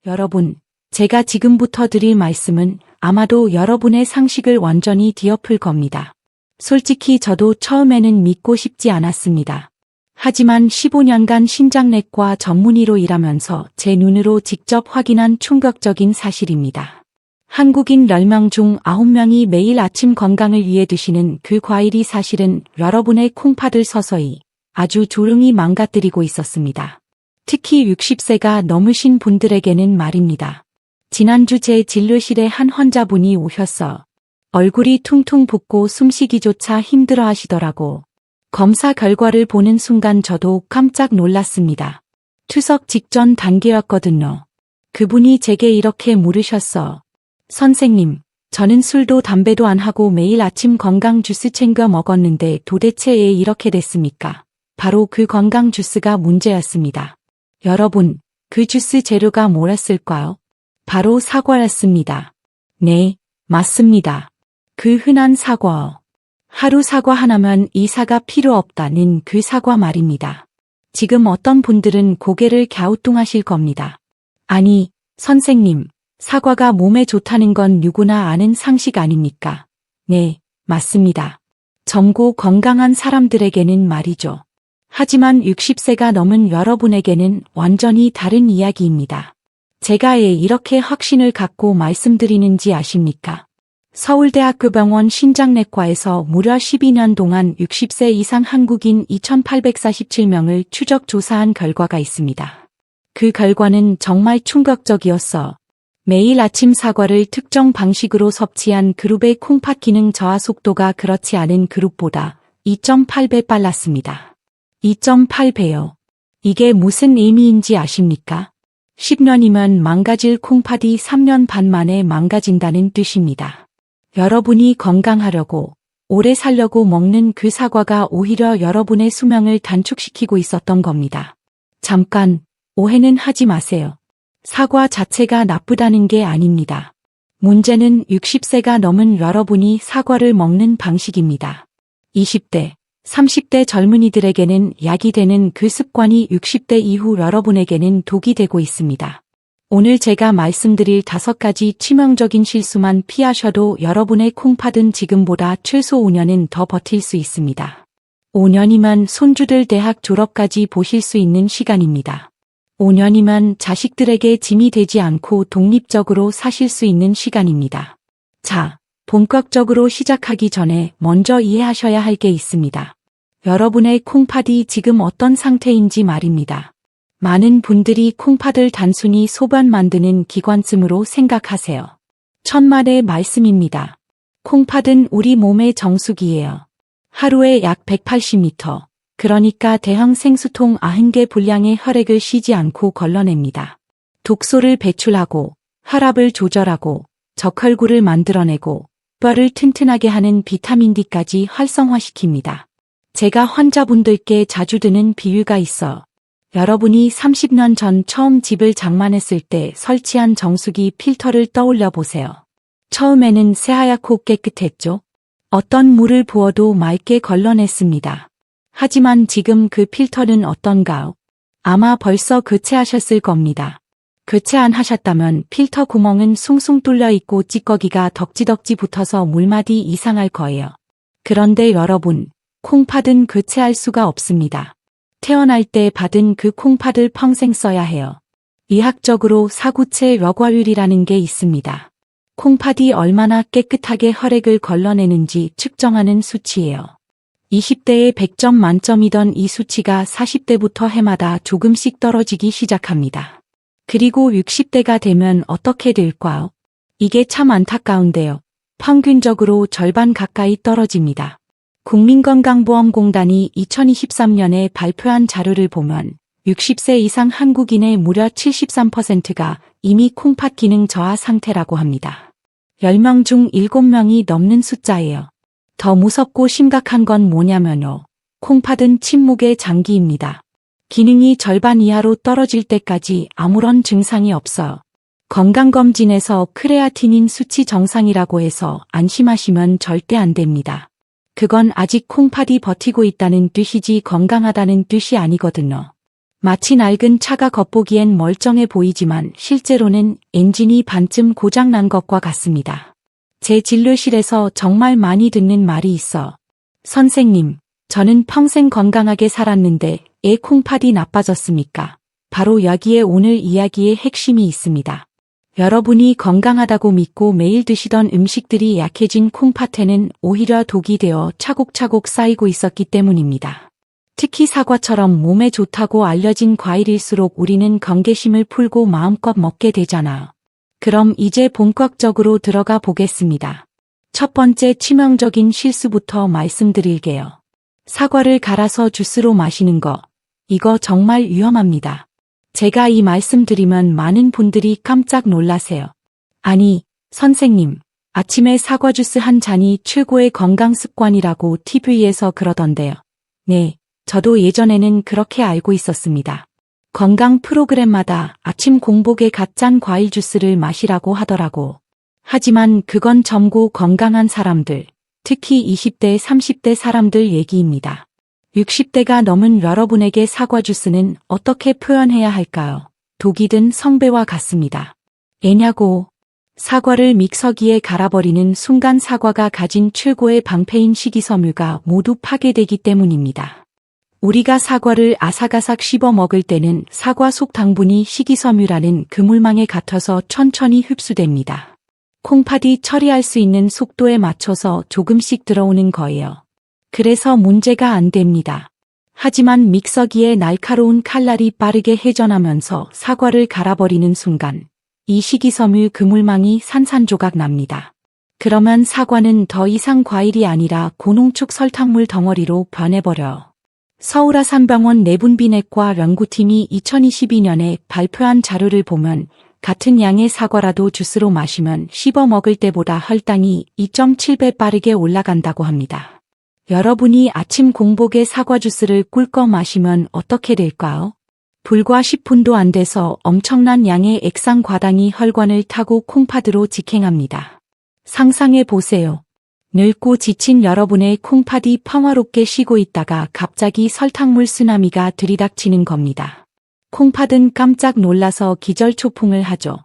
여러분, 제가 지금부터 드릴 말씀은 아마도 여러분의 상식을 완전히 뒤엎을 겁니다. 솔직히 저도 처음에는 믿고 싶지 않았습니다. 하지만 15년간 신장내과 전문의로 일하면서 제 눈으로 직접 확인한 충격적인 사실입니다. 한국인 10명 중 9명이 매일 아침 건강을 위해 드시는 그 과일이 사실은 여러분의 콩팥을 서서히 아주 조용히 망가뜨리고 있었습니다. 특히 60세가 넘으신 분들에게는 말입니다. 지난주 제 진료실에 한 환자분이 오셨어. 얼굴이 퉁퉁 붓고 숨쉬기조차 힘들어 하시더라고. 검사 결과를 보는 순간 저도 깜짝 놀랐습니다. 투석 직전 단계였거든요. 그분이 제게 이렇게 물으셨어. 선생님, 저는 술도 담배도 안 하고 매일 아침 건강 주스 챙겨 먹었는데 도대체 왜 이렇게 됐습니까? 바로 그 건강 주스가 문제였습니다. 여러분, 그 주스 재료가 뭐였을까요? 바로 사과였습니다. 네, 맞습니다. 그 흔한 사과. 하루 사과 하나면 이사가 필요 없다는 그 사과 말입니다. 지금 어떤 분들은 고개를 갸우뚱하실 겁니다. 아니, 선생님, 사과가 몸에 좋다는 건 누구나 아는 상식 아닙니까? 네, 맞습니다. 젊고 건강한 사람들에게는 말이죠. 하지만 60세가 넘은 여러분에게는 완전히 다른 이야기입니다. 제가 왜 이렇게 확신을 갖고 말씀드리는지 아십니까? 서울대학교 병원 신장내과에서 무려 12년 동안 60세 이상 한국인 2,847명을 추적 조사한 결과가 있습니다. 그 결과는 정말 충격적이었어. 매일 아침 사과를 특정 방식으로 섭취한 그룹의 콩팥 기능 저하 속도가 그렇지 않은 그룹보다 2.8배 빨랐습니다. 2.8배요. 이게 무슨 의미인지 아십니까? 10년이면 망가질 콩팥이 3년 반 만에 망가진다는 뜻입니다. 여러분이 건강하려고, 오래 살려고 먹는 그 사과가 오히려 여러분의 수명을 단축시키고 있었던 겁니다. 잠깐, 오해는 하지 마세요. 사과 자체가 나쁘다는 게 아닙니다. 문제는 60세가 넘은 여러분이 사과를 먹는 방식입니다. 20대, 30대 젊은이들에게는 약이 되는 그 습관이 60대 이후 여러분에게는 독이 되고 있습니다. 오늘 제가 말씀드릴 5가지 치명적인 실수만 피하셔도 여러분의 콩팥은 지금보다 최소 5년은 더 버틸 수 있습니다. 5년이면 손주들 대학 졸업까지 보실 수 있는 시간입니다. 5년이면 자식들에게 짐이 되지 않고 독립적으로 사실 수 있는 시간입니다. 자, 본격적으로 시작하기 전에 먼저 이해하셔야 할 게 있습니다. 여러분의 콩팥이 지금 어떤 상태인지 말입니다. 많은 분들이 콩팥을 단순히 소변 만드는 기관쯤으로 생각하세요. 천만의 말씀입니다. 콩팥은 우리 몸의 정수기예요. 하루에 약 180m, 그러니까 대형 생수통 90개 분량의 혈액을 쉬지 않고 걸러냅니다. 독소를 배출하고, 혈압을 조절하고, 적혈구를 만들어내고, 뼈를 튼튼하게 하는 비타민 D까지 활성화시킵니다. 제가 환자분들께 자주 드는 비유가 있어. 여러분이 30년 전 처음 집을 장만했을 때 설치한 정수기 필터를 떠올려 보세요. 처음에는 새하얗고 깨끗했죠? 어떤 물을 부어도 맑게 걸러냈습니다. 하지만 지금 그 필터는 어떤가요? 아마 벌써 교체하셨을 겁니다. 교체 안 하셨다면 필터 구멍은 숭숭 뚫려 있고 찌꺼기가 덕지덕지 붙어서 물맛이 이상할 거예요. 그런데 여러분, 콩팥은 교체할 수가 없습니다. 태어날 때 받은 그 콩팥을 평생 써야 해요. 의학적으로 사구체 여과율이라는 게 있습니다. 콩팥이 얼마나 깨끗하게 혈액을 걸러내는지 측정하는 수치예요. 20대에 100점 만점이던 이 수치가 40대부터 해마다 조금씩 떨어지기 시작합니다. 그리고 60대가 되면 어떻게 될까요? 이게 참 안타까운데요. 평균적으로 절반 가까이 떨어집니다. 국민건강보험공단이 2023년에 발표한 자료를 보면 60세 이상 한국인의 무려 73%가 이미 콩팥 기능 저하 상태라고 합니다. 10명 중 7명이 넘는 숫자예요. 더 무섭고 심각한 건 뭐냐면요. 콩팥은 침묵의 장기입니다. 기능이 절반 이하로 떨어질 때까지 아무런 증상이 없어요. 건강검진에서 크레아티닌 수치 정상이라고 해서 안심하시면 절대 안 됩니다. 그건 아직 콩팥이 버티고 있다는 뜻이지 건강하다는 뜻이 아니거든요. 마치 낡은 차가 겉보기엔 멀쩡해 보이지만 실제로는 엔진이 반쯤 고장난 것과 같습니다. 제 진료실에서 정말 많이 듣는 말이 있어. 선생님, 저는 평생 건강하게 살았는데 애 콩팥이 나빠졌습니까? 바로 여기에 오늘 이야기의 핵심이 있습니다. 여러분이 건강하다고 믿고 매일 드시던 음식들이 약해진 콩팥에는 오히려 독이 되어 차곡차곡 쌓이고 있었기 때문입니다. 특히 사과처럼 몸에 좋다고 알려진 과일일수록 우리는 경계심을 풀고 마음껏 먹게 되잖아요. 그럼 이제 본격적으로 들어가 보겠습니다. 첫 번째 치명적인 실수부터 말씀드릴게요. 사과를 갈아서 주스로 마시는 거. 이거 정말 위험합니다. 제가 이 말씀 드리면 많은 분들이 깜짝 놀라세요. 아니, 선생님, 아침에 사과 주스 한 잔이 최고의 건강 습관이라고 TV에서 그러던데요. 네, 저도 예전에는 그렇게 알고 있었습니다. 건강 프로그램마다 아침 공복에 갓 짠 과일 주스를 마시라고 하더라고. 하지만 그건 젊고 건강한 사람들, 특히 20대, 30대 사람들 얘기입니다. 60대가 넘은 여러분에게 사과 주스는 어떻게 표현해야 할까요? 독이 든 성배와 같습니다. 애냐고. 사과를 믹서기에 갈아버리는 순간 사과가 가진 최고의 방패인 식이섬유가 모두 파괴되기 때문입니다. 우리가 사과를 아삭아삭 씹어 먹을 때는 사과 속 당분이 식이섬유라는 그물망에 갇혀서 천천히 흡수됩니다. 콩팥이 처리할 수 있는 속도에 맞춰서 조금씩 들어오는 거예요. 그래서 문제가 안 됩니다. 하지만 믹서기에 날카로운 칼날이 빠르게 회전하면서 사과를 갈아버리는 순간 이 식이섬유 그물망이 산산조각 납니다. 그러면 사과는 더 이상 과일이 아니라 고농축 설탕물 덩어리로 변해버려요. 서울아산병원 내분비내과 연구팀이 2022년에 발표한 자료를 보면 같은 양의 사과라도 주스로 마시면 씹어 먹을 때보다 혈당이 2.7배 빠르게 올라간다고 합니다. 여러분이 아침 공복에 사과 주스를 꿀꺽 마시면 어떻게 될까요? 불과 10분도 안 돼서 엄청난 양의 액상 과당이 혈관을 타고 콩팥으로 직행합니다. 상상해 보세요. 늙고 지친 여러분의 콩팥이 평화롭게 쉬고 있다가 갑자기 설탕물 쓰나미가 들이닥치는 겁니다. 콩팥은 깜짝 놀라서 기절초풍을 하죠.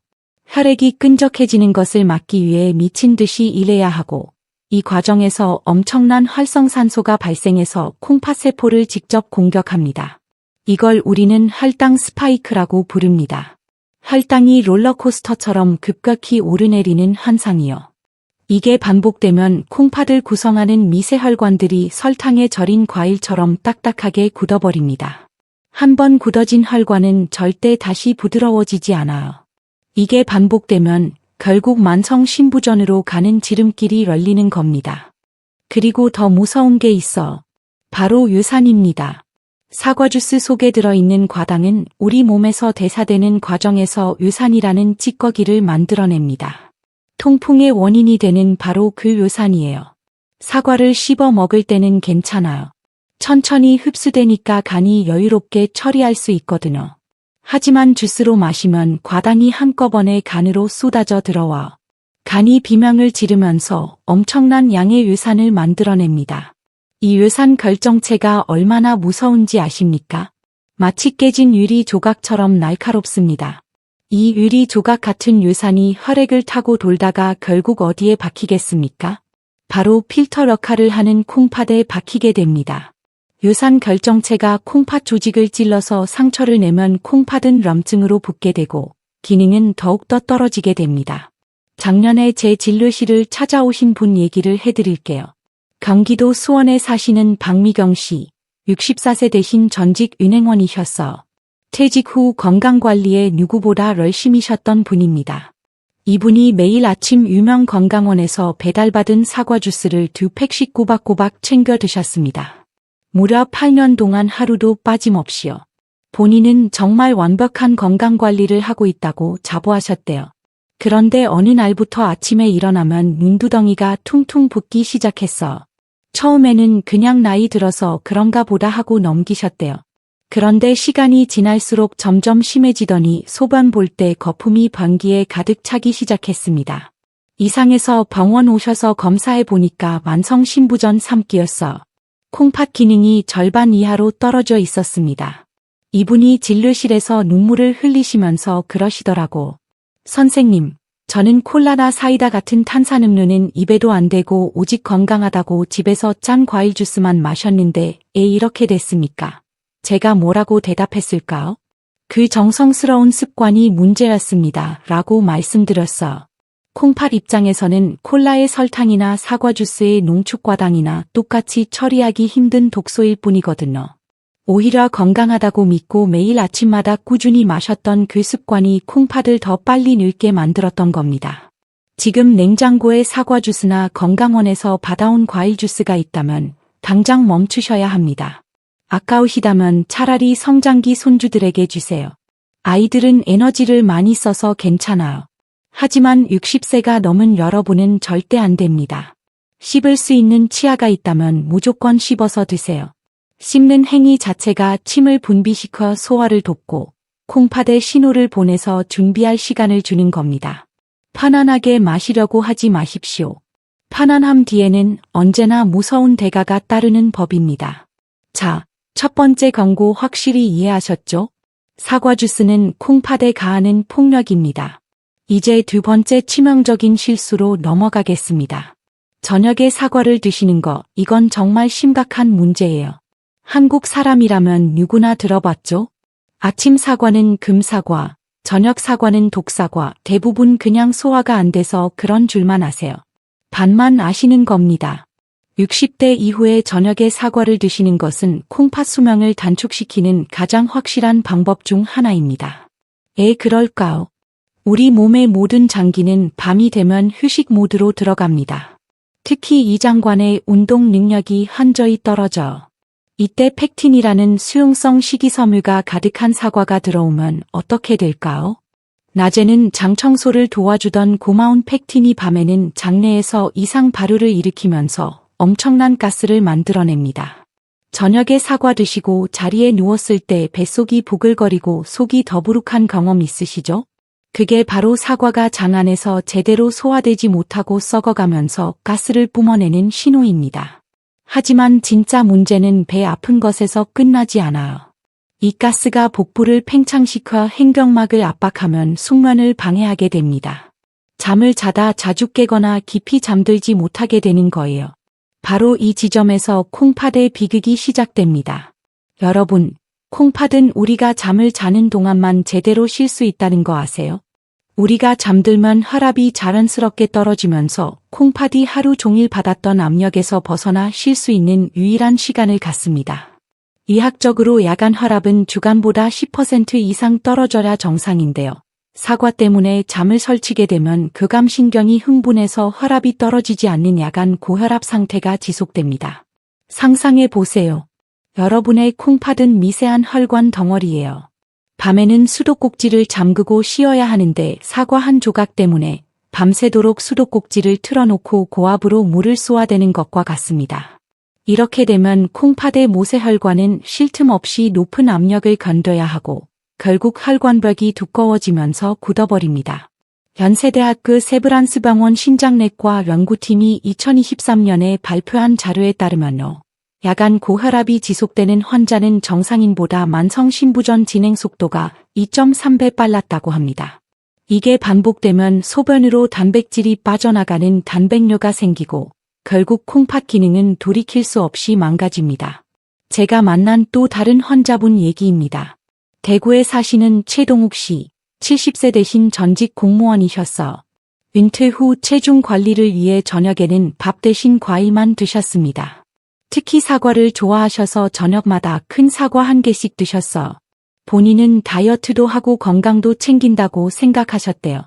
혈액이 끈적해지는 것을 막기 위해 미친 듯이 일해야 하고 이 과정에서 엄청난 활성산소가 발생해서 콩팥세포를 직접 공격합니다. 이걸 우리는 혈당 스파이크라고 부릅니다. 혈당이 롤러코스터처럼 급격히 오르내리는 현상이요. 이게 반복되면 콩팥을 구성하는 미세혈관들이 설탕에 절인 과일처럼 딱딱하게 굳어버립니다. 한번 굳어진 혈관은 절대 다시 부드러워지지 않아요. 이게 반복되면 결국 만성 신부전으로 가는 지름길이 열리는 겁니다. 그리고 더 무서운 게 있어. 바로 유산입니다. 사과주스 속에 들어있는 과당은 우리 몸에서 대사되는 과정에서 유산이라는 찌꺼기를 만들어냅니다. 통풍의 원인이 되는 바로 그 유산이에요. 사과를 씹어 먹을 때는 괜찮아요. 천천히 흡수되니까 간이 여유롭게 처리할 수 있거든요. 하지만 주스로 마시면 과당이 한꺼번에 간으로 쏟아져 들어와 간이 비명을 지르면서 엄청난 양의 유산을 만들어냅니다. 이 유산 결정체가 얼마나 무서운지 아십니까? 마치 깨진 유리 조각처럼 날카롭습니다. 이 유리 조각 같은 유산이 혈액을 타고 돌다가 결국 어디에 박히겠습니까? 바로 필터 역할을 하는 콩팥에 박히게 됩니다. 유산 결정체가 콩팥 조직을 찔러서 상처를 내면 콩팥은 염증으로 붓게 되고 기능은 더욱더 떨어지게 됩니다. 작년에 제 진료실을 찾아오신 분 얘기를 해드릴게요. 경기도 수원에 사시는 박미경 씨, 64세 되신 전직 은행원이셨어. 퇴직 후 건강관리에 누구보다 열심히셨던 분입니다. 이분이 매일 아침 유명 건강원에서 배달받은 사과 주스를 2팩씩 꼬박꼬박 챙겨 드셨습니다. 무려 8년 동안 하루도 빠짐없이요. 본인은 정말 완벽한 건강관리를 하고 있다고 자부하셨대요. 그런데 어느 날부터 아침에 일어나면 눈두덩이가 퉁퉁 붓기 시작했어. 처음에는 그냥 나이 들어서 그런가 보다 하고 넘기셨대요. 그런데 시간이 지날수록 점점 심해지더니 소변 볼 때 거품이 변기에 가득 차기 시작했습니다. 이상해서 병원 오셔서 검사해 보니까 만성 신부전 3기였어. 콩팥 기능이 절반 이하로 떨어져 있었습니다. 이분이 진료실에서 눈물을 흘리시면서 그러시더라고. 선생님, 저는 콜라나 사이다 같은 탄산음료는 입에도 안 대고 오직 건강하다고 집에서 짠 과일 주스만 마셨는데 애 이렇게 됐습니까? 제가 뭐라고 대답했을까요? 그 정성스러운 습관이 문제였습니다. 라고 말씀드렸어. 콩팥 입장에서는 콜라의 설탕이나 사과 주스의 농축과당이나 똑같이 처리하기 힘든 독소일 뿐이거든요. 오히려 건강하다고 믿고 매일 아침마다 꾸준히 마셨던 그 습관이 콩팥을 더 빨리 늙게 만들었던 겁니다. 지금 냉장고에 사과 주스나 건강원에서 받아온 과일 주스가 있다면 당장 멈추셔야 합니다. 아까우시다면 차라리 성장기 손주들에게 주세요. 아이들은 에너지를 많이 써서 괜찮아요. 하지만 60세가 넘은 여러분은 절대 안 됩니다. 씹을 수 있는 치아가 있다면 무조건 씹어서 드세요. 씹는 행위 자체가 침을 분비시켜 소화를 돕고 콩팥에 신호를 보내서 준비할 시간을 주는 겁니다. 편안하게 마시려고 하지 마십시오. 편안함 뒤에는 언제나 무서운 대가가 따르는 법입니다. 자, 첫 번째 경고 확실히 이해하셨죠? 사과 주스는 콩팥에 가하는 폭력입니다. 이제 두 번째 치명적인 실수로 넘어가겠습니다. 저녁에 사과를 드시는 거, 이건 정말 심각한 문제예요. 한국 사람이라면 누구나 들어봤죠? 아침 사과는 금사과, 저녁 사과는 독사과, 대부분 그냥 소화가 안 돼서 그런 줄만 아세요. 반만 아시는 겁니다. 60대 이후에 저녁에 사과를 드시는 것은 콩팥 수명을 단축시키는 가장 확실한 방법 중 하나입니다. 그럴까요? 우리 몸의 모든 장기는 밤이 되면 휴식 모드로 들어갑니다. 특히 이 장관의 운동 능력이 현저히 떨어져요. 이때 펙틴이라는 수용성 식이섬유가 가득한 사과가 들어오면 어떻게 될까요? 낮에는 장 청소를 도와주던 고마운 펙틴이 밤에는 장내에서 이상 발효를 일으키면서 엄청난 가스를 만들어냅니다. 저녁에 사과 드시고 자리에 누웠을 때 뱃속이 보글거리고 속이 더부룩한 경험 있으시죠? 그게 바로 사과가 장 안에서 제대로 소화되지 못하고 썩어가면서 가스를 뿜어내는 신호입니다. 하지만 진짜 문제는 배 아픈 것에서 끝나지 않아요. 이 가스가 복부를 팽창시켜 행경막을 압박하면 숙면을 방해하게 됩니다. 잠을 자다 자주 깨거나 깊이 잠들지 못하게 되는 거예요. 바로 이 지점에서 콩팥의 비극이 시작됩니다. 여러분, 콩팥은 우리가 잠을 자는 동안만 제대로 쉴 수 있다는 거 아세요? 우리가 잠들면 혈압이 자연스럽게 떨어지면서 콩팥이 하루 종일 받았던 압력에서 벗어나 쉴 수 있는 유일한 시간을 갖습니다. 의학적으로 야간 혈압은 주간보다 10% 이상 떨어져야 정상인데요. 사과 때문에 잠을 설치게 되면 교감신경이 흥분해서 혈압이 떨어지지 않는 야간 고혈압 상태가 지속됩니다. 상상해 보세요. 여러분의 콩팥은 미세한 혈관 덩어리예요. 밤에는 수도꼭지를 잠그고 쉬어야 하는데 사과 한 조각 때문에 밤새도록 수도꼭지를 틀어놓고 고압으로 물을 쏘아대는 것과 같습니다. 이렇게 되면 콩팥의 모세혈관은 쉴 틈 없이 높은 압력을 견뎌야 하고 결국 혈관벽이 두꺼워지면서 굳어버립니다. 연세대학교 세브란스병원 신장내과 연구팀이 2023년에 발표한 자료에 따르면요. 야간 고혈압이 지속되는 환자는 정상인보다 만성 신부전 진행 속도가 2.3배 빨랐다고 합니다. 이게 반복되면 소변으로 단백질이 빠져나가는 단백뇨가 생기고 결국 콩팥 기능은 돌이킬 수 없이 망가집니다. 제가 만난 또 다른 환자분 얘기입니다. 대구에 사시는 최동욱 씨, 70세 되신 전직 공무원이셨어. 은퇴 후 체중 관리를 위해 저녁에는 밥 대신 과일만 드셨습니다. 특히 사과를 좋아하셔서 저녁마다 큰 사과 한 개씩 드셨어. 본인은 다이어트도 하고 건강도 챙긴다고 생각하셨대요.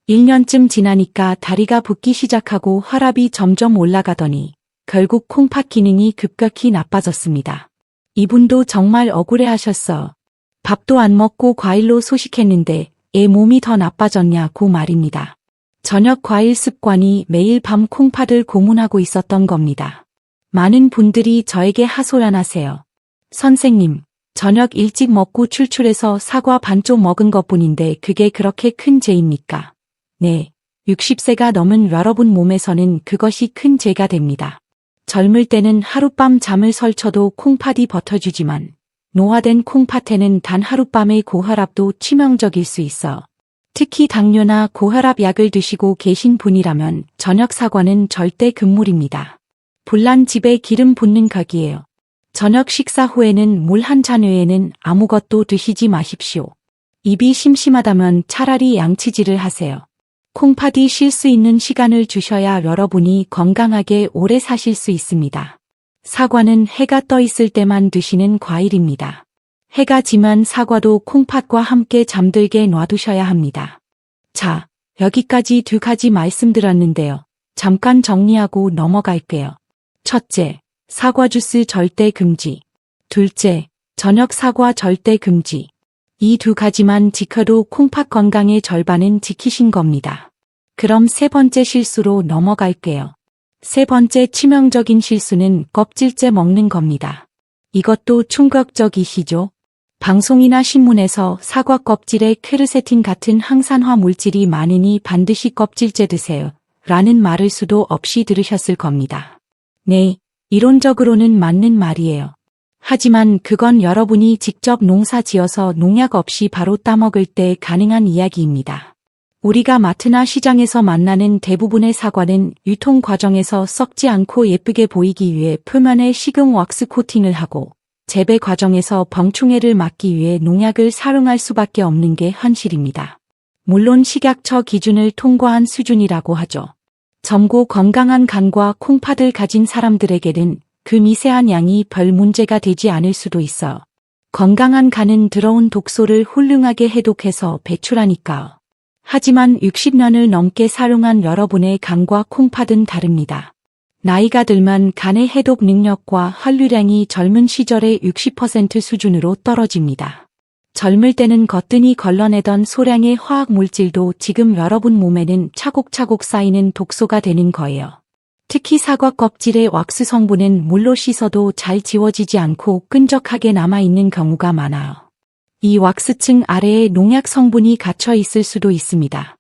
1년쯤 지나니까 다리가 붓기 시작하고 혈압이 점점 올라가더니 결국 콩팥 기능이 급격히 나빠졌습니다. 이분도 정말 억울해하셨어. 밥도 안 먹고 과일로 소식했는데 애 몸이 더 나빠졌냐고 말입니다. 저녁 과일 습관이 매일 밤 콩팥을 고문하고 있었던 겁니다. 많은 분들이 저에게 하소연하세요. 선생님, 저녁 일찍 먹고 출출해서 사과 반쪽 먹은 것뿐인데 그게 그렇게 큰 죄입니까? 네, 60세가 넘은 여러분 몸에서는 그것이 큰 죄가 됩니다. 젊을 때는 하룻밤 잠을 설쳐도 콩팥이 버텨주지만 노화된 콩팥에는 단 하룻밤의 고혈압도 치명적일 수 있어 특히 당뇨나 고혈압 약을 드시고 계신 분이라면 저녁 사과는 절대 금물입니다. 불난 집에 기름 붓는 격이에요. 저녁 식사 후에는 물 한 잔 외에는 아무것도 드시지 마십시오. 입이 심심하다면 차라리 양치질을 하세요. 콩팥이 쉴 수 있는 시간을 주셔야 여러분이 건강하게 오래 사실 수 있습니다. 사과는 해가 떠 있을 때만 드시는 과일입니다. 해가 지면 사과도 콩팥과 함께 잠들게 놔두셔야 합니다. 자, 여기까지 2가지 말씀드렸는데요. 잠깐 정리하고 넘어갈게요. 첫째, 사과 주스 절대 금지. 둘째, 저녁 사과 절대 금지. 이 2가지만 지켜도 콩팥 건강의 절반은 지키신 겁니다. 그럼 3번째 실수로 넘어갈게요. 3번째 치명적인 실수는 껍질째 먹는 겁니다. 이것도 충격적이시죠? 방송이나 신문에서 사과 껍질에 퀘르세틴 같은 항산화 물질이 많으니 반드시 껍질째 드세요. 라는 말을 수도 없이 들으셨을 겁니다. 네, 이론적으로는 맞는 말이에요. 하지만 그건 여러분이 직접 농사 지어서 농약 없이 바로 따먹을 때 가능한 이야기입니다. 우리가 마트나 시장에서 만나는 대부분의 사과는 유통 과정에서 썩지 않고 예쁘게 보이기 위해 표면에 식용 왁스 코팅을 하고 재배 과정에서 병충해를 막기 위해 농약을 사용할 수밖에 없는 게 현실입니다. 물론 식약처 기준을 통과한 수준이라고 하죠. 젊고 건강한 간과 콩팥을 가진 사람들에게는 그 미세한 양이 별 문제가 되지 않을 수도 있어. 건강한 간은 들어온 독소를 훌륭하게 해독해서 배출하니까요. 하지만 60년을 넘게 사용한 여러분의 간과 콩팥은 다릅니다. 나이가 들면 간의 해독 능력과 혈류량이 젊은 시절의 60% 수준으로 떨어집니다. 젊을 때는 거뜬히 걸러내던 소량의 화학 물질도 지금 여러분 몸에는 차곡차곡 쌓이는 독소가 되는 거예요. 특히 사과 껍질의 왁스 성분은 물로 씻어도 잘 지워지지 않고 끈적하게 남아있는 경우가 많아요. 이 왁스층 아래에 농약 성분이 갇혀 있을 수도 있습니다.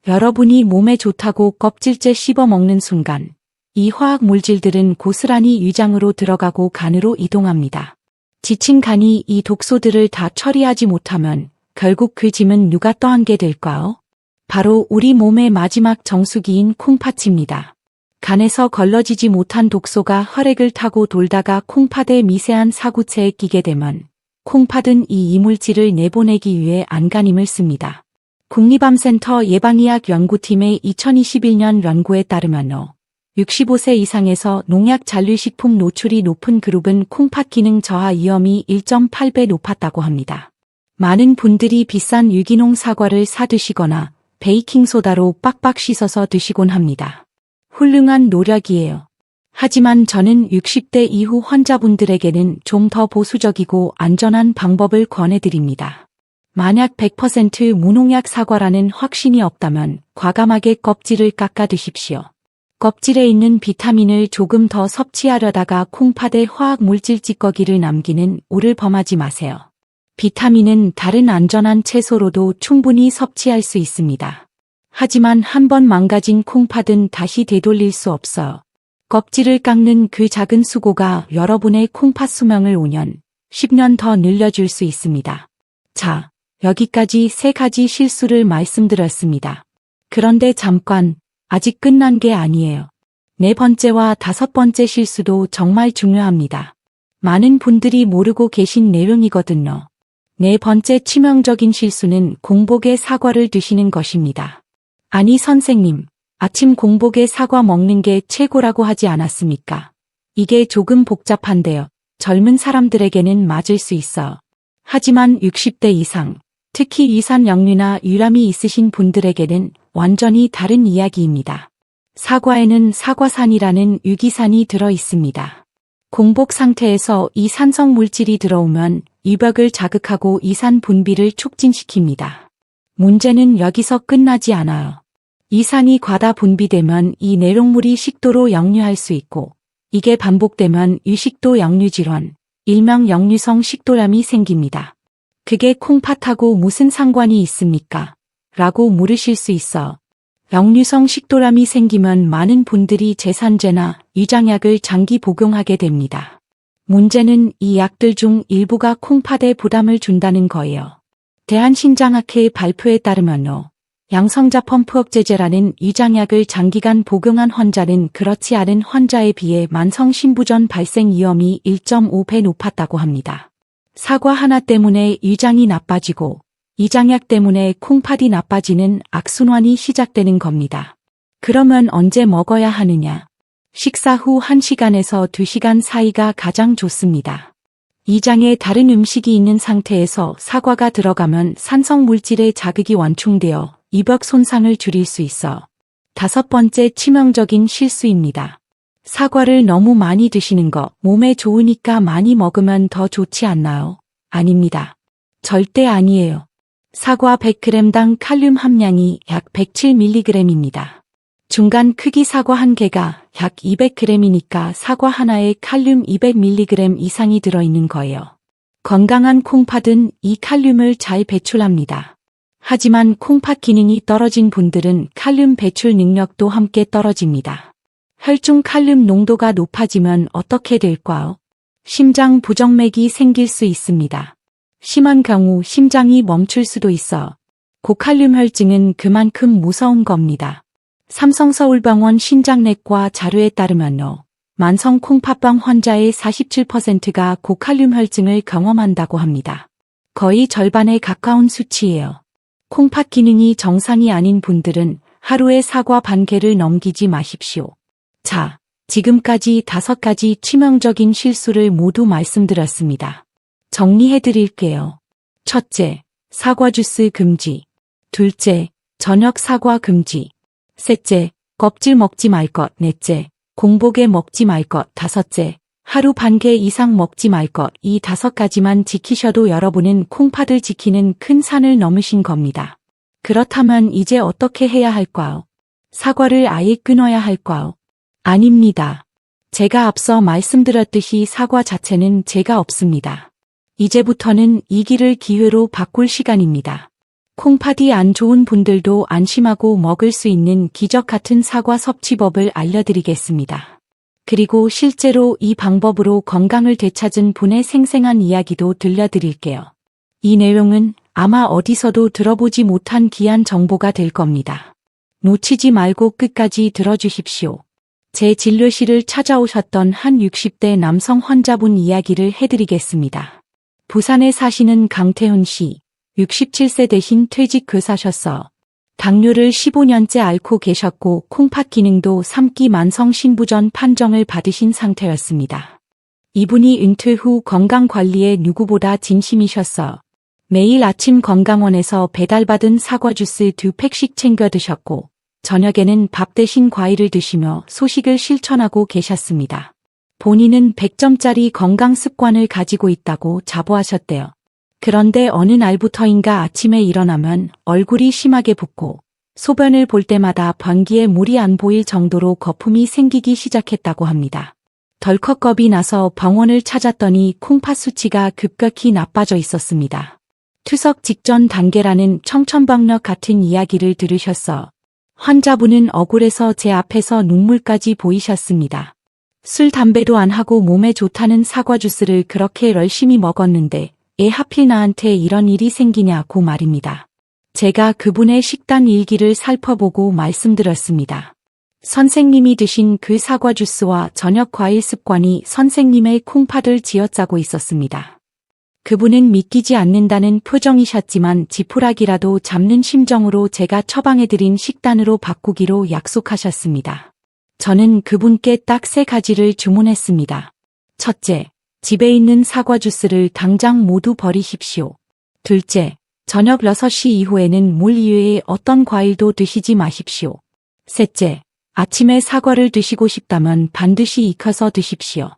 여러분이 몸에 좋다고 껍질째 씹어 먹는 순간 이 화학 물질들은 고스란히 위장으로 들어가고 간으로 이동합니다. 지친 간이 이 독소들을 다 처리하지 못하면 결국 그 짐은 누가 떠안게 될까요? 바로 우리 몸의 마지막 정수기인 콩팥입니다. 간에서 걸러지지 못한 독소가 혈액을 타고 돌다가 콩팥의 미세한 사구체에 끼게 되면 콩팥은 이 이물질을 내보내기 위해 안간힘을 씁니다. 국립암센터 예방의학 연구팀의 2021년 연구에 따르면 65세 이상에서 농약 잔류식품 노출이 높은 그룹은 콩팥 기능 저하 위험이 1.8배 높았다고 합니다. 많은 분들이 비싼 유기농 사과를 사 드시거나 베이킹소다로 빡빡 씻어서 드시곤 합니다. 훌륭한 노력이에요. 하지만 저는 60대 이후 환자분들에게는 좀 더 보수적이고 안전한 방법을 권해드립니다. 만약 100% 무농약 사과라는 확신이 없다면 과감하게 껍질을 깎아 드십시오. 껍질에 있는 비타민을 조금 더 섭취하려다가 콩팥에 화학 물질 찌꺼기를 남기는 오를 범하지 마세요. 비타민은 다른 안전한 채소로도 충분히 섭취할 수 있습니다. 하지만 한번 망가진 콩팥은 다시 되돌릴 수 없어요. 껍질을 깎는 그 작은 수고가 여러분의 콩팥 수명을 5년, 10년 더 늘려줄 수 있습니다. 자, 여기까지 3가지 실수를 말씀드렸습니다. 그런데 잠깐, 아직 끝난 게 아니에요. 4번째와 5번째 실수도 정말 중요합니다. 많은 분들이 모르고 계신 내용이거든요. 4번째 치명적인 실수는 공복에 사과를 드시는 것입니다. 아니 선생님, 아침 공복에 사과 먹는 게 최고라고 하지 않았습니까? 이게 조금 복잡한데요. 젊은 사람들에게는 맞을 수 있어요. 하지만 60대 이상, 특히 위산역류나 유람이 있으신 분들에게는 완전히 다른 이야기입니다. 사과에는 사과산이라는 유기산이 들어 있습니다. 공복 상태에서 이 산성 물질이 들어오면 유벽을 자극하고 이산 분비를 촉진시킵니다. 문제는 여기서 끝나지 않아요. 이산이 과다 분비되면 이 내용물이 식도로 역류할 수 있고 이게 반복되면 유식도 역류 질환, 일명 역류성 식도염이 생깁니다. 그게 콩팥하고 무슨 상관이 있습니까? 라고 물으실 수 있어. 역류성 식도염이 생기면 많은 분들이 제산제나 위장약을 장기 복용하게 됩니다. 문제는 이 약들 중 일부가 콩팥에 부담을 준다는 거예요. 대한신장학회의 발표에 따르면 양성자 펌프억제제라는 위장약을 장기간 복용한 환자는 그렇지 않은 환자에 비해 만성 신부전 발생 위험이 1.5배 높았다고 합니다. 사과 하나 때문에 위장이 나빠지고 위장약 때문에 콩팥이 나빠지는 악순환이 시작되는 겁니다. 그러면 언제 먹어야 하느냐? 식사 후 1시간에서 2시간 사이가 가장 좋습니다. 위장에 다른 음식이 있는 상태에서 사과가 들어가면 산성 물질의 자극이 완충되어 이벽 손상을 줄일 수 있어 5번째 치명적인 실수입니다. 사과를 너무 많이 드시는 거 몸에 좋으니까 많이 먹으면 더 좋지 않나요? 아닙니다. 절대 아니에요. 사과 100g당 칼륨 함량이 약 107mg입니다. 중간 크기 사과 한 개가 약 200g이니까 사과 하나에 칼륨 200mg 이상이 들어있는 거예요. 건강한 콩팥은 이 칼륨을 잘 배출합니다. 하지만 콩팥 기능이 떨어진 분들은 칼륨 배출 능력도 함께 떨어집니다. 혈중 칼륨 농도가 높아지면 어떻게 될까요? 심장 부정맥이 생길 수 있습니다. 심한 경우 심장이 멈출 수도 있어 고칼륨 혈증은 그만큼 무서운 겁니다. 삼성서울병원 신장내과 자료에 따르면 만성 콩팥병 환자의 47%가 고칼륨 혈증을 경험한다고 합니다. 거의 절반에 가까운 수치예요. 콩팥 기능이 정상이 아닌 분들은 하루에 사과 반 개를 넘기지 마십시오. 자, 지금까지 5가지 치명적인 실수를 모두 말씀드렸습니다. 정리해 드릴게요. 첫째, 사과 주스 금지. 둘째, 저녁 사과 금지. 셋째, 껍질 먹지 말 것. 넷째, 공복에 먹지 말 것. 다섯째, 하루 반 개 이상 먹지 말 것. 이 5가지만 지키셔도 여러분은 콩팥을 지키는 큰 산을 넘으신 겁니다. 그렇다면 이제 어떻게 해야 할까요? 사과를 아예 끊어야 할까요? 아닙니다. 제가 앞서 말씀드렸듯이 사과 자체는 죄가 없습니다. 이제부터는 이 길을 기회로 바꿀 시간입니다. 콩팥이 안 좋은 분들도 안심하고 먹을 수 있는 기적 같은 사과 섭취법을 알려드리겠습니다. 그리고 실제로 이 방법으로 건강을 되찾은 분의 생생한 이야기도 들려드릴게요. 이 내용은 아마 어디서도 들어보지 못한 귀한 정보가 될 겁니다. 놓치지 말고 끝까지 들어주십시오. 제 진료실을 찾아오셨던 한 60대 남성 환자분 이야기를 해드리겠습니다. 부산에 사시는 강태훈 씨, 67세 대신 퇴직교사셨어. 당뇨를 15년째 앓고 계셨고 콩팥 기능도 3기 만성 신부전 판정을 받으신 상태였습니다. 이분이 은퇴 후 건강관리에 누구보다 진심이셨어. 매일 아침 건강원에서 배달받은 사과 주스 2팩씩 챙겨 드셨고 저녁에는 밥 대신 과일을 드시며 소식을 실천하고 계셨습니다. 본인은 100점짜리 건강 습관을 가지고 있다고 자부하셨대요. 그런데 어느 날부터인가 아침에 일어나면 얼굴이 심하게 붓고 소변을 볼 때마다 변기에 물이 안 보일 정도로 거품이 생기기 시작했다고 합니다. 덜컥 겁이 나서 병원을 찾았더니 콩팥 수치가 급격히 나빠져 있었습니다. 투석 직전 단계라는 청천벽력 같은 이야기를 들으셨어. 환자분은 억울해서 제 앞에서 눈물까지 보이셨습니다. 술, 담배도 안 하고 몸에 좋다는 사과 주스를 그렇게 열심히 먹었는데 왜 하필 나한테 이런 일이 생기냐고 말입니다. 제가 그분의 식단 일기를 살펴보고 말씀드렸습니다. 선생님이 드신 그 사과 주스와 저녁 과일 습관이 선생님의 콩팥을 쥐어짜고 있었습니다. 그분은 믿기지 않는다는 표정이셨지만 지푸라기라도 잡는 심정으로 제가 처방해드린 식단으로 바꾸기로 약속하셨습니다. 저는 그분께 딱 3가지를 주문했습니다. 첫째, 집에 있는 사과 주스를 당장 모두 버리십시오. 둘째, 저녁 6시 이후에는 물 이외에 어떤 과일도 드시지 마십시오. 셋째, 아침에 사과를 드시고 싶다면 반드시 익혀서 드십시오.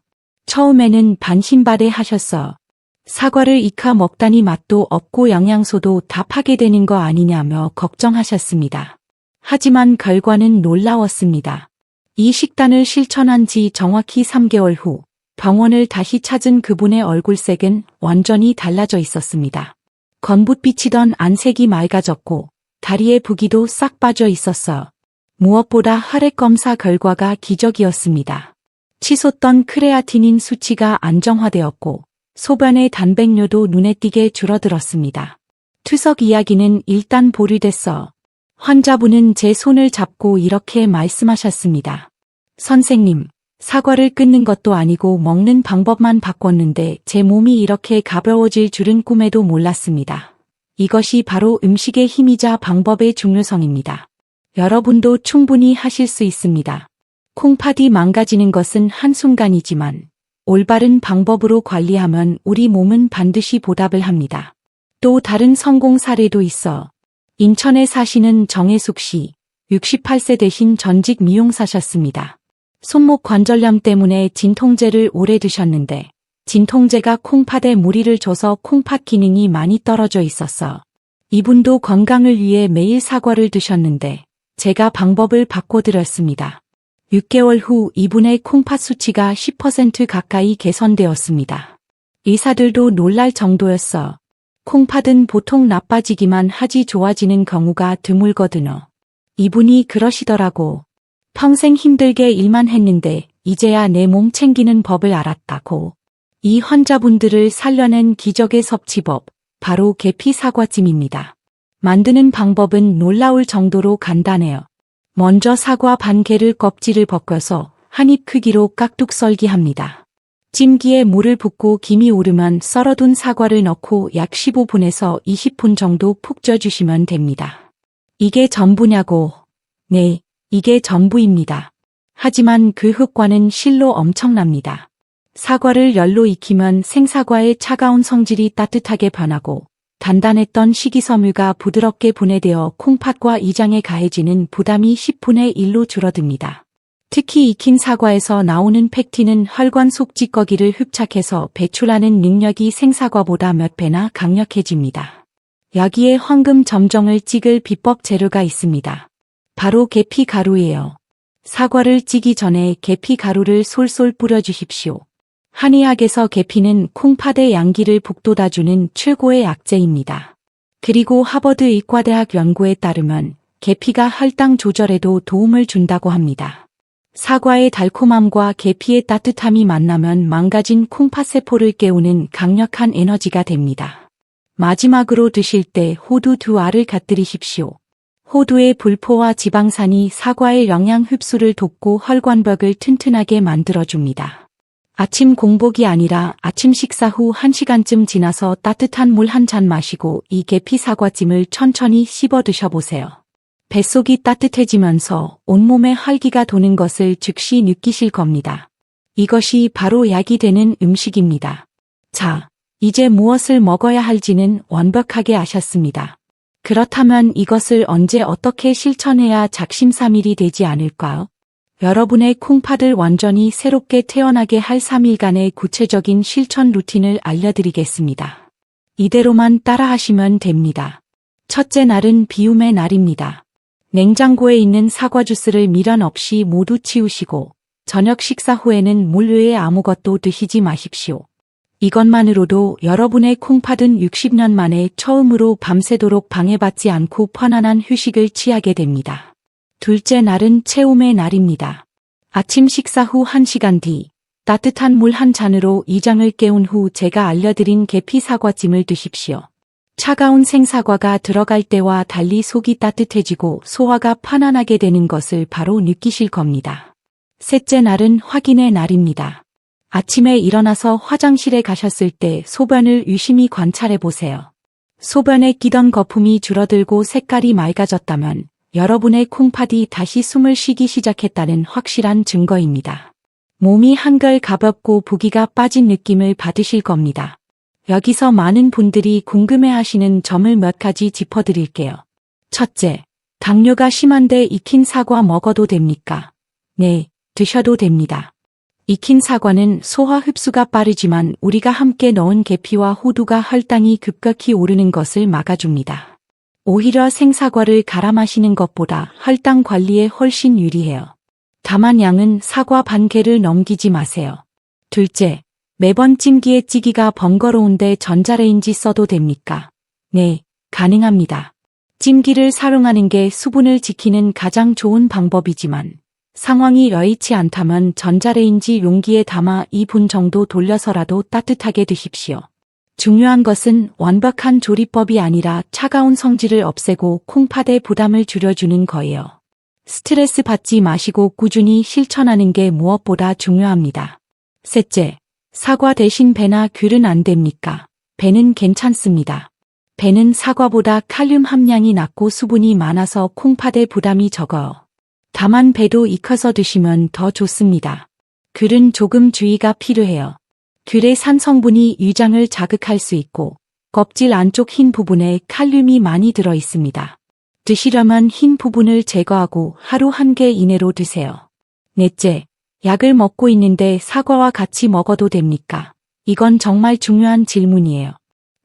처음에는 반신반의 하셨어. 사과를 익혀 먹다니 맛도 없고 영양소도 다 파괴되는 거 아니냐며 걱정하셨습니다. 하지만 결과는 놀라웠습니다. 이 식단을 실천한 지 정확히 3개월 후 병원을 다시 찾은 그분의 얼굴색은 완전히 달라져 있었습니다. 건붓빛이던 안색이 맑아졌고 다리의 부기도 싹 빠져 있었어. 무엇보다 혈액 검사 결과가 기적이었습니다. 치솟던 크레아티닌 수치가 안정화되었고 소변의 단백뇨도 눈에 띄게 줄어들었습니다. 투석 이야기는 일단 보류됐어. 환자분은 제 손을 잡고 이렇게 말씀하셨습니다. 선생님, 사과를 끊는 것도 아니고 먹는 방법만 바꿨는데 제 몸이 이렇게 가벼워질 줄은 꿈에도 몰랐습니다. 이것이 바로 음식의 힘이자 방법의 중요성입니다. 여러분도 충분히 하실 수 있습니다. 콩팥이 망가지는 것은 한순간이지만 올바른 방법으로 관리하면 우리 몸은 반드시 보답을 합니다. 또 다른 성공 사례도 있어. 인천에 사시는 정혜숙 씨, 68세 되신 전직 미용사셨습니다. 손목 관절염 때문에 진통제를 오래 드셨는데 진통제가 콩팥에 무리를 줘서 콩팥 기능이 많이 떨어져 있었어. 이분도 건강을 위해 매일 사과를 드셨는데 제가 방법을 바꿔드렸습니다. 6개월 후 이분의 콩팥 수치가 10% 가까이 개선되었습니다. 의사들도 놀랄 정도였어. 콩팥은 보통 나빠지기만 하지 좋아지는 경우가 드물거든요. 이분이 그러시더라고. 평생 힘들게 일만 했는데 이제야 내 몸 챙기는 법을 알았다고. 이 환자분들을 살려낸 기적의 섭취법, 바로 계피 사과찜입니다. 만드는 방법은 놀라울 정도로 간단해요. 먼저 사과 반 개를 껍질을 벗겨서 한 입 크기로 깍둑 썰기합니다. 찜기에 물을 붓고 김이 오르면 썰어둔 사과를 넣고 약 15분에서 20분 정도 푹 쪄주시면 됩니다. 이게 전부냐고? 네, 이게 전부입니다. 하지만 그 효과는 실로 엄청납니다. 사과를 열로 익히면 생사과의 차가운 성질이 따뜻하게 변하고 단단했던 식이섬유가 부드럽게 분해되어 콩팥과 이장에 가해지는 부담이 10분의 1로 줄어듭니다. 특히 익힌 사과에서 나오는 팩틴은 혈관 속 찌꺼기를 흡착해서 배출하는 능력이 생사과보다 몇 배나 강력해집니다. 여기에 황금 점정을 찍을 비법 재료가 있습니다. 바로 계피 가루예요. 사과를 찌기 전에 계피 가루를 솔솔 뿌려주십시오. 한의학에서 계피는 콩팥의 양기를 북돋아주는 최고의 약재입니다. 그리고 하버드 의과대학 연구에 따르면 계피가 혈당 조절에도 도움을 준다고 합니다. 사과의 달콤함과 계피의 따뜻함이 만나면 망가진 콩팥 세포를 깨우는 강력한 에너지가 됩니다. 마지막으로 드실 때 호두 2알을 곁들이십시오. 호두의 불포와 지방산이 사과의 영양 흡수를 돕고 혈관벽을 튼튼하게 만들어줍니다. 아침 공복이 아니라 아침 식사 후 1시간쯤 지나서 따뜻한 물 한 잔 마시고 이 계피 사과찜을 천천히 씹어 드셔보세요. 뱃속이 따뜻해지면서 온몸에 활기가 도는 것을 즉시 느끼실 겁니다. 이것이 바로 약이 되는 음식입니다. 자, 이제 무엇을 먹어야 할지는 완벽하게 아셨습니다. 그렇다면 이것을 언제 어떻게 실천해야 작심삼일이 되지 않을까요? 여러분의 콩팥을 완전히 새롭게 태어나게 할 3일간의 구체적인 실천 루틴을 알려드리겠습니다. 이대로만 따라하시면 됩니다. 첫째 날은 비움의 날입니다. 냉장고에 있는 사과 주스를 미련 없이 모두 치우시고 저녁 식사 후에는 물 외에 아무것도 드시지 마십시오. 이것만으로도 여러분의 콩팥은 60년 만에 처음으로 밤새도록 방해받지 않고 편안한 휴식을 취하게 됩니다. 둘째 날은 체움의 날입니다. 아침 식사 후 1시간 뒤 따뜻한 물 한 잔으로 이장을 깨운 후 제가 알려드린 계피 사과찜을 드십시오. 차가운 생사과가 들어갈 때와 달리 속이 따뜻해지고 소화가 편안하게 되는 것을 바로 느끼실 겁니다. 셋째 날은 확인의 날입니다. 아침에 일어나서 화장실에 가셨을 때 소변을 유심히 관찰해 보세요. 소변에 끼던 거품이 줄어들고 색깔이 맑아졌다면 여러분의 콩팥이 다시 숨을 쉬기 시작했다는 확실한 증거입니다. 몸이 한결 가볍고 부기가 빠진 느낌을 받으실 겁니다. 여기서 많은 분들이 궁금해하시는 점을 몇 가지 짚어드릴게요. 첫째, 당뇨가 심한데 익힌 사과 먹어도 됩니까? 네, 드셔도 됩니다. 익힌 사과는 소화 흡수가 빠르지만 우리가 함께 넣은 계피와 호두가 혈당이 급격히 오르는 것을 막아줍니다. 오히려 생사과를 갈아 마시는 것보다 혈당 관리에 훨씬 유리해요. 다만 양은 사과 반 개를 넘기지 마세요. 둘째, 매번 찜기에 찌기가 번거로운데 전자레인지 써도 됩니까? 네, 가능합니다. 찜기를 사용하는 게 수분을 지키는 가장 좋은 방법이지만 상황이 여의치 않다면 전자레인지 용기에 담아 2분 정도 돌려서라도 따뜻하게 드십시오. 중요한 것은 완벽한 조리법이 아니라 차가운 성질을 없애고 콩팥의 부담을 줄여주는 거예요. 스트레스 받지 마시고 꾸준히 실천하는 게 무엇보다 중요합니다. 셋째, 사과 대신 배나 귤은 안 됩니까? 배는 괜찮습니다. 배는 사과보다 칼륨 함량이 낮고 수분이 많아서 콩팥의 부담이 적어요. 다만 배도 익혀서 드시면 더 좋습니다. 귤은 조금 주의가 필요해요. 귤의 산 성분이 위장을 자극할 수 있고 껍질 안쪽 흰 부분에 칼륨이 많이 들어 있습니다. 드시려면 흰 부분을 제거하고 하루 1개 이내로 드세요. 넷째, 약을 먹고 있는데 사과와 같이 먹어도 됩니까? 이건 정말 중요한 질문이에요.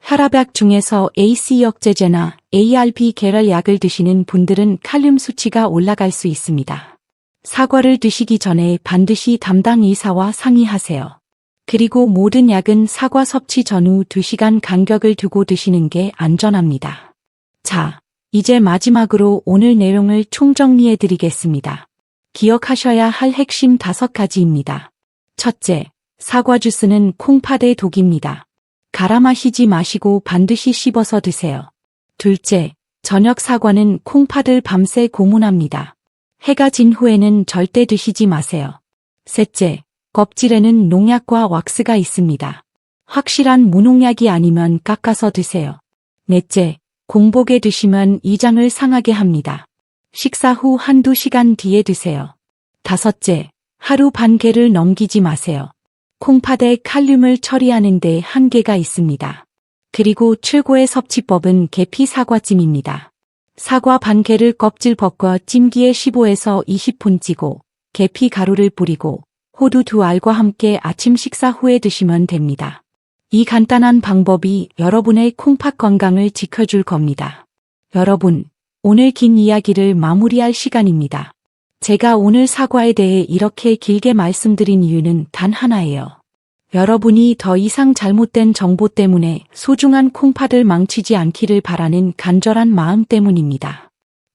혈압약 중에서 AC 억제제나 ARB 계열 약을 드시는 분들은 칼륨 수치가 올라갈 수 있습니다. 사과를 드시기 전에 반드시 담당 의사와 상의하세요. 그리고 모든 약은 사과 섭취 전후 2시간 간격을 두고 드시는 게 안전합니다. 자, 이제 마지막으로 오늘 내용을 총정리해 드리겠습니다. 기억하셔야 할 핵심 5가지입니다. 첫째, 사과 주스는 콩팥의 독입니다. 갈아 마시지 마시고 반드시 씹어서 드세요. 둘째, 저녁 사과는 콩팥을 밤새 고문합니다. 해가 진 후에는 절대 드시지 마세요. 셋째, 껍질에는 농약과 왁스가 있습니다. 확실한 무농약이 아니면 깎아서 드세요. 넷째, 공복에 드시면 위장을 상하게 합니다. 식사 후 1~2시간 뒤에 드세요. 다섯째, 하루 반 개를 넘기지 마세요. 콩팥에 칼륨을 처리하는 데 한계가 있습니다. 그리고 최고의 섭취법은 계피 사과찜입니다. 사과 반 개를 껍질 벗겨 찜기에 15에서 20분 찌고 계피 가루를 뿌리고 호두 2알과 함께 아침 식사 후에 드시면 됩니다. 이 간단한 방법이 여러분의 콩팥 건강을 지켜줄 겁니다. 여러분, 오늘 긴 이야기를 마무리할 시간입니다. 제가 오늘 사과에 대해 이렇게 길게 말씀드린 이유는 단 하나예요. 여러분이 더 이상 잘못된 정보 때문에 소중한 콩팥을 망치지 않기를 바라는 간절한 마음 때문입니다.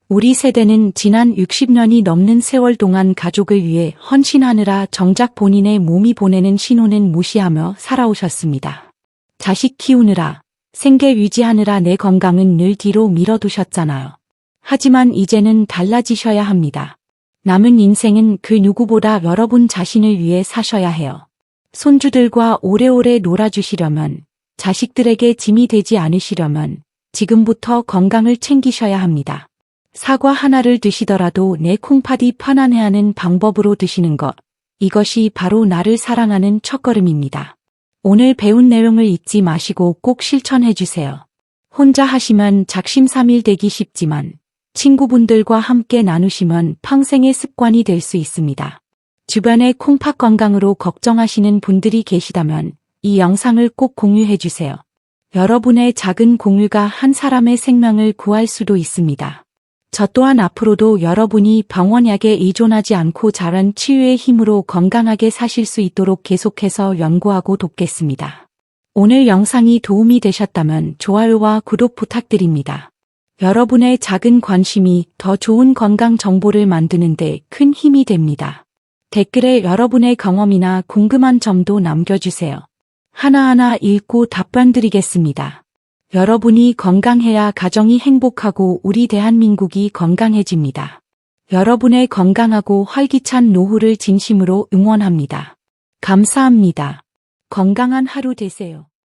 우리 세대는 지난 60년이 넘는 세월 동안 가족을 위해 헌신하느라 정작 본인의 몸이 보내는 신호는 무시하며 살아오셨습니다. 자식 키우느라, 생계 유지하느라 내 건강은 늘 뒤로 밀어두셨잖아요. 하지만 이제는 달라지셔야 합니다. 남은 인생은 그 누구보다 여러분 자신을 위해 사셔야 해요. 손주들과 오래오래 놀아주시려면, 자식들에게 짐이 되지 않으시려면 지금부터 건강을 챙기셔야 합니다. 사과 하나를 드시더라도 내 콩팥이 편안해하는 방법으로 드시는 것, 이것이 바로 나를 사랑하는 첫걸음입니다. 오늘 배운 내용을 잊지 마시고 꼭 실천해 주세요. 혼자 하시면 작심삼일되기 쉽지만 친구분들과 함께 나누시면 평생의 습관이 될 수 있습니다. 주변에 콩팥 건강으로 걱정하시는 분들이 계시다면 이 영상을 꼭 공유해 주세요. 여러분의 작은 공유가 한 사람의 생명을 구할 수도 있습니다. 저 또한 앞으로도 여러분이 병원약에 의존하지 않고 자란 치유의 힘으로 건강하게 사실 수 있도록 계속해서 연구하고 돕겠습니다. 오늘 영상이 도움이 되셨다면 좋아요와 구독 부탁드립니다. 여러분의 작은 관심이 더 좋은 건강 정보를 만드는 데 큰 힘이 됩니다. 댓글에 여러분의 경험이나 궁금한 점도 남겨주세요. 하나하나 읽고 답변 드리겠습니다. 여러분이 건강해야 가정이 행복하고 우리 대한민국이 건강해집니다. 여러분의 건강하고 활기찬 노후를 진심으로 응원합니다. 감사합니다. 건강한 하루 되세요.